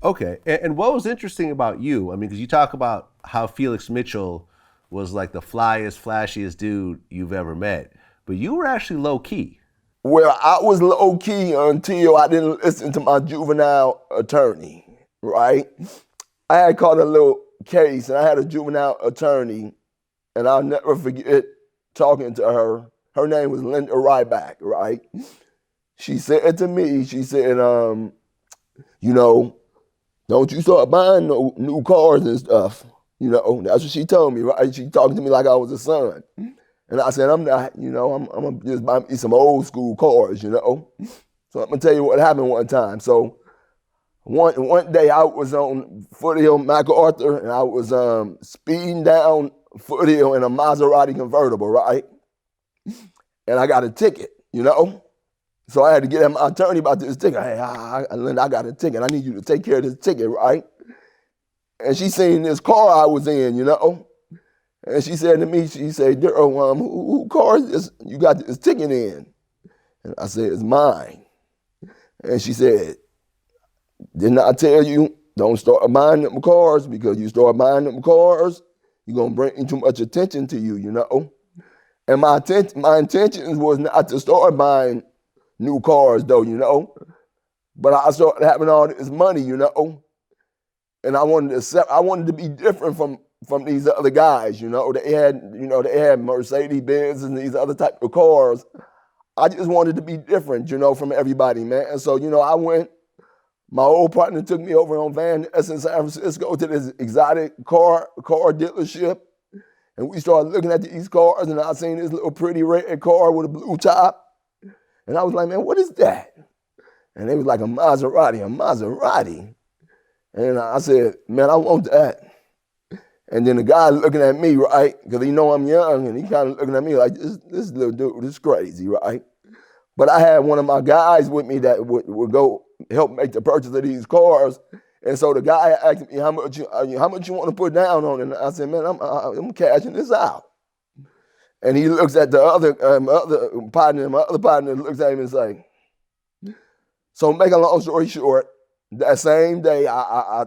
Okay, and what was interesting about you? I mean, because you talk about how Felix Mitchell was like the flyest, flashiest dude you've ever met, but you were actually low key. Well, I was low key until I didn't listen to my juvenile attorney, right? I had caught a little case and I had a juvenile attorney, and I'll never forget talking to her. Her name was Linda Ryback, right? She said to me, she said, you know, don't you start buying no new cars and stuff. That's what she told me, right? She talking to me like I was a son. And I said, I'm not, I'm gonna just buy me some old school cars. So I'm gonna tell you what happened one time. So one day I was on Foothill MacArthur and I was speeding down Foothill in a Maserati convertible, right? And I got a ticket. So I had to get at my attorney about this ticket. Hey, Linda, I got a ticket. I need you to take care of this ticket, right? And she seen this car I was in. And she said to me, she said, Daryl, who car is this you got this ticket in? And I said, it's mine. And she said, didn't I tell you, don't start buying them cars, because you start buying them cars, you're going to bring too much attention to you. And my intentions was not to start buying new cars, though. But I started having all this money. And I wanted to be different from these other guys. They had Mercedes Benz and these other type of cars. I just wanted to be different, from everybody, man. And so, I went. My old partner took me over on Van Ness in San Francisco to this exotic car dealership. And we started looking at these cars, and I seen this little pretty red car with a blue top. And I was like, man, what is that? And it was like a Maserati. And I said, man, I want that. And then the guy looking at me, right? Because he know I'm young, and he kind of looking at me like, this little dude is crazy, right? But I had one of my guys with me that would go help make the purchase of these cars. And so the guy asked me, how much you want to put down on it? And I said, man, I'm cashing this out. And he looks at the my other partner looks at him and say, so make a long story short, that same day I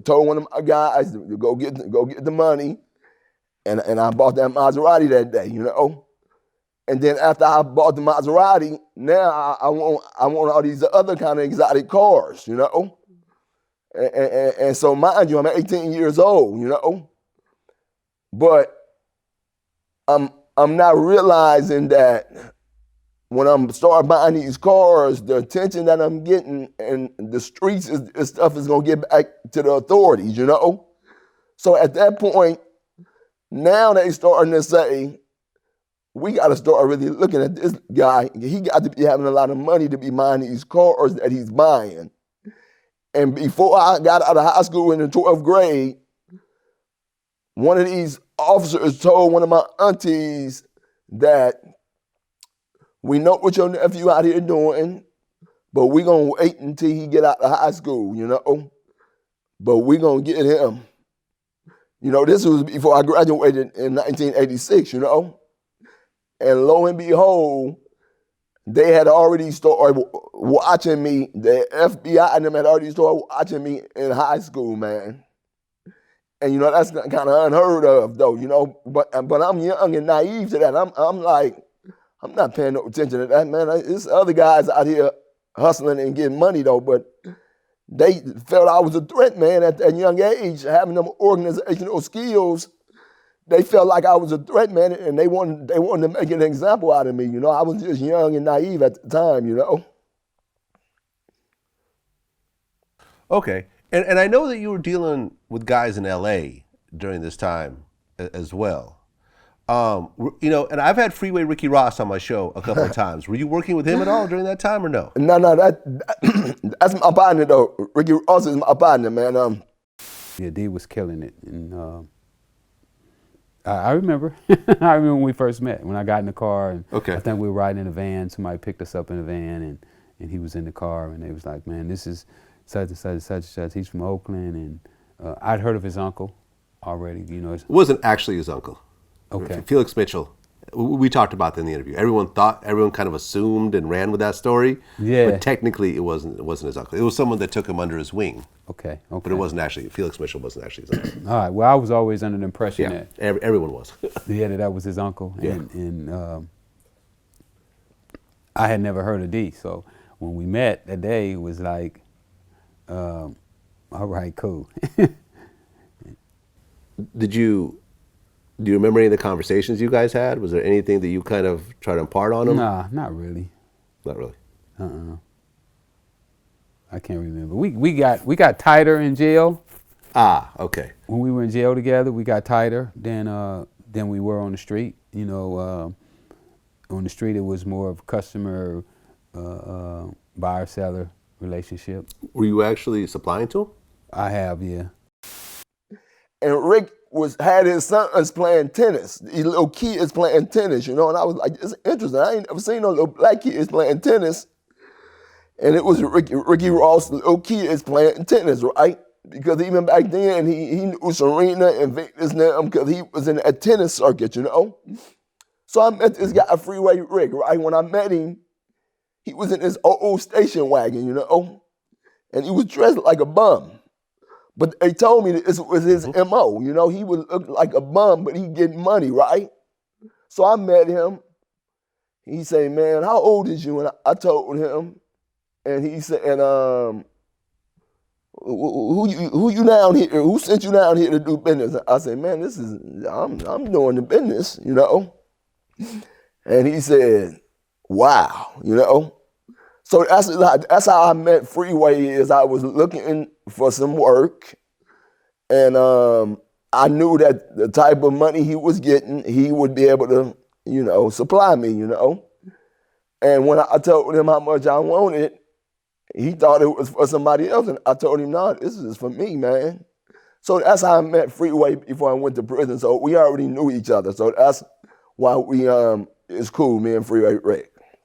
told one of my guys to go get the money, and I bought that Maserati that day. And then after I bought the Maserati, now I want all these other kind of exotic cars. And so mind you, I'm 18 years old. But I'm not realizing that when I'm start buying these cars, the attention that I'm getting and the streets is stuff is gonna get back to the authorities. So at that point, now they starting to say, we got to start really looking at this guy. He got to be having a lot of money to be buying these cars that he's buying. And before I got out of high school in the 12th grade, one of these officers told one of my aunties that we know what your nephew out here doing, but we're going to wait until he get out of high school, But we're going to get him. This was before I graduated in 1986, And lo and behold, they had already started watching me. The FBI and them had already started watching me in high school, man. And that's kind of unheard of, though. But I'm young and naive to that. I'm like, I'm not paying no attention to that, man. There's other guys out here hustling and getting money, though. But they felt I was a threat, man, at that young age, having them organizational skills. They felt like I was a threat, man, and they wanted to make an example out of me. I was just young and naive at the time. Okay, and I know that you were dealing with guys in L.A. during this time as well. And I've had Freeway Ricky Ross on my show a couple of times. Were you working with him at all during that time or no? No, that's my partner though. Ricky Ross is my partner, man. Yeah, D was killing it, and I remember. I remember when we first met. When I got in the car, and okay. I think we were riding in a van. Somebody picked us up in a van, and he was in the car, and they was like, "Man, this is such and such and such and such." He's from Oakland, and I'd heard of his uncle already. It wasn't actually his uncle. Okay. Felix Mitchell We talked about that in the interview. Everyone kind of assumed and ran with that story. Yeah. But technically, it wasn't his uncle. It was someone that took him under his wing. Okay. But it wasn't actually, Felix Mitchell wasn't actually his uncle. All right. Well, I was always under the impression Yeah, that everyone was. that was his uncle, Yeah. and I had never heard of D. So when we met that day, it was like, all right, cool. Do you remember any of the conversations you guys had? Was there anything that you kind of tried to impart on him? Nah, not really. Not really. I can't remember. We got tighter in jail. Ah, okay. When we were in jail together, we got tighter than we were on the street. You know, on the street it was more of customer buyer seller relationship. Were you actually supplying to him? I have, yeah. And Rick had his sons playing tennis. These little kids playing tennis, you know, and I was like, it's interesting. I ain't never seen no little black kids playing tennis. And it was Ricky Ross, little kids playing tennis, right? Because even back then, he knew Serena and Venus and them because he was in a tennis circuit, you know? So I met this guy, Freeway Rick, right? When I met him, he was in his old station wagon, you know? And he was dressed like a bum. But they told me that this was his MO, you know? He would look like a bum, but he getting money, right? So I met him. He said, man, how old is you? And I told him. And he said, who you down here? Who sent you down here to do business? I said, man, I'm doing the business, you know? And he said, wow, you know? So that's how I met Freeway. Is I was looking for some work, and I knew that the type of money he was getting, he would be able to, you know, supply me, you know? And when I told him how much I wanted, he thought it was for somebody else, and I told him, no, this is for me, man. So that's how I met Freeway before I went to prison. So we already knew each other. So that's why it's cool, me and Freeway Rick.